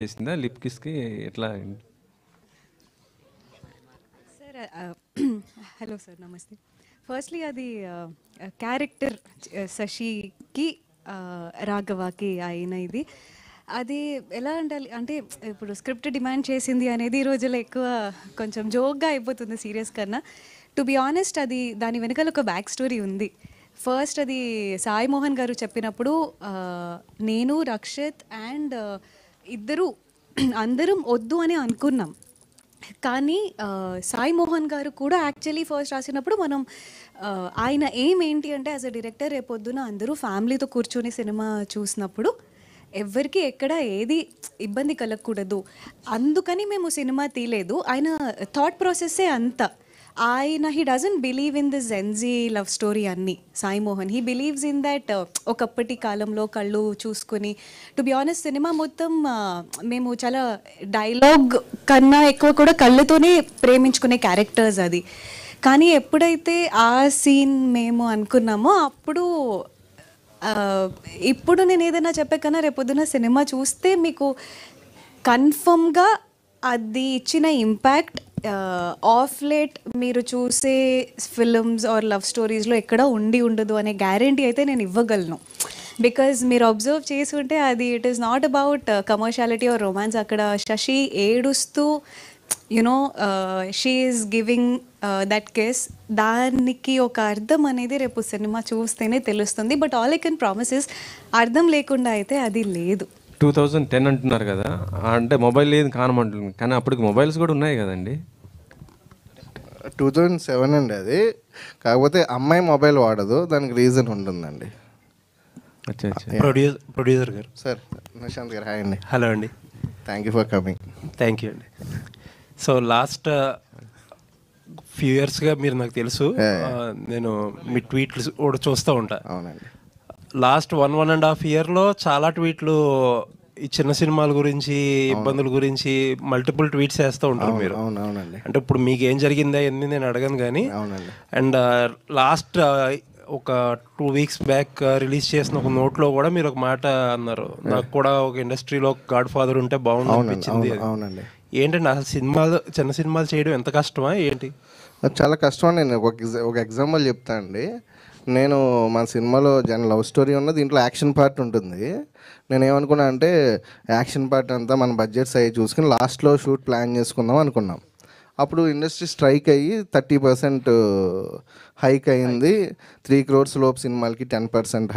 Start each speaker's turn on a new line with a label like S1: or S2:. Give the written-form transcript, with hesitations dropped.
S1: చేసిందా లిప్ కిస్కి ఎట్లా?
S2: Sir hello sir, నమస్తే. ఫస్ట్లీ అది క్యారెక్టర్ శశికి రాఘవకి అయిన ఇది అది ఎలా ఉండాలి అంటే ఇప్పుడు స్క్రిప్ట్ డిమాండ్ చేసింది అనేది ఈ రోజుల్లో ఎక్కువ కొంచెం జోక్గా అయిపోతుంది సీరియస్ కన్నా. టు బి ఆనెస్ట్, అది దాని వెనకాల ఒక బ్యాక్ స్టోరీ ఉంది. ఫస్ట్ అది సాయి మోహన్ గారు చెప్పినప్పుడు నేను రక్షిత్ అండ్ ఇద్దరు అందరం వద్దు అని అనుకున్నాం. కానీ సాయి మోహన్ గారు కూడా యాక్చువల్లీ ఫస్ట్ రాసినప్పుడు మనం ఆయన ఎయిమ్ ఏంటి అంటే యాజ్ అ డైరెక్టర్ రేపొద్దున అందరూ ఫ్యామిలీతో కూర్చొని సినిమా చూసినప్పుడు ఎవరికి ఎక్కడ ఏది ఇబ్బంది కలగకూడదు, అందుకని మేము సినిమా తీయలేదు. ఆయన థాట్ ప్రాసెస్సే అంత. ఆయన he doesn't believe in this gen Z love story అన్నీ. Sai Mohan he believes in that ఒకప్పటి కాలంలో కళ్ళు చూసుకుని. టు బి ఆనెస్ట్, సినిమా మొత్తం మేము చాలా డైలాగ్ కన్నా ఎక్కువ కూడా కళ్ళతోనే ప్రేమించుకునే క్యారెక్టర్స్ అది. కానీ ఎప్పుడైతే ఆ సీన్ మేము అనుకున్నామో అప్పుడు ఇప్పుడు నేను ఏదైనా చెప్పే కన్నా రేపొద్దున సినిమా చూస్తే మీకు కన్ఫర్మ్గా అది ఇచ్చిన ఇంపాక్ట్ ఆఫ్ లేట్ మీరు చూసే ఫిల్మ్స్ ఆర్ లవ్ స్టోరీస్లో ఎక్కడ ఉండదు అనే గ్యారంటీ అయితే నేను ఇవ్వగలను. బికాజ్ మీరు అబ్జర్వ్ చేసి ఉంటే అది it is not about commerciality are romance. అక్కడ శశి ఏడుస్తూ you know she is giving that case, దానికి ఒక అర్థం అనేది రేపు సినిమా చూస్తేనే తెలుస్తుంది. But all I can promise is అర్థం లేకుండా అయితే అది లేదు.
S1: 2010 అంటున్నారు కదా, అంటే మొబైల్ లేదు కానమంటుంది, కానీ అప్పటికి మొబైల్స్ కూడా ఉన్నాయి కదండి.
S3: 2007 అండి అది. కాకపోతే అమ్మాయి మొబైల్ వాడదు, దానికి రీజన్ ఉంటుందండి.
S1: అచ్చా అచ్చా.
S4: ప్రొడ్యూసర్ గారు
S3: సార్, నిశాంత్ గారు హాయ్ అండి.
S4: హలో అండి.
S3: Thank you for coming.
S4: Thank you అండి. సో లాస్ట్ ఫ్యూ ఇయర్స్గా మీరు నాకు తెలుసు, నేను మీ ట్వీట్లు కూడా చూస్తూ ఉంటా.
S3: అవునండి.
S4: లాస్ట్ 1.5 ఇయర్లో చాలా ట్వీట్లు ఈ చిన్న సినిమాల గురించి, ఇబ్బందుల గురించి మల్టిపుల్ ట్వీట్స్ వేస్తూ ఉంటారు మీరు.
S3: అవునండి.
S4: అంటే ఇప్పుడు మీకు ఏం జరిగిందా ఎన్ని నేను అడగను కానీ.
S3: అవునండి.
S4: అండ్ లాస్ట్ ఒక 2 వీక్స్ బ్యాక్ రిలీజ్ చేసిన ఒక నోట్లో కూడా మీరు ఒక మాట అన్నారు, నాకు కూడా ఒక ఇండస్ట్రీలో గాడ్ ఫాదర్ ఉంటే బాగుంది అనిపించింది.
S3: అవునండి.
S4: ఏంటండి అసలు చిన్న సినిమాలు చేయడం ఎంత కష్టమా ఏంటి?
S3: చాలా కష్టం. నేను ఒక ఎగ్జాంపుల్ చెప్తా అండి. నేను మా సినిమాలో లవ్ స్టోరీ ఉన్న దీంట్లో యాక్షన్ పార్ట్ ఉంటుంది. నేను ఏమనుకున్నా అంటే యాక్షన్ పార్ట్ అంతా మన బడ్జెట్స్ అయ్యి చూసుకుని లాస్ట్లో షూట్ ప్లాన్ చేసుకుందాం అనుకున్నాం. అప్పుడు ఇండస్ట్రీ స్ట్రైక్ అయ్యి 30% హైక్ అయింది. 3 crores లోపు సినిమాలకి 10% హైక్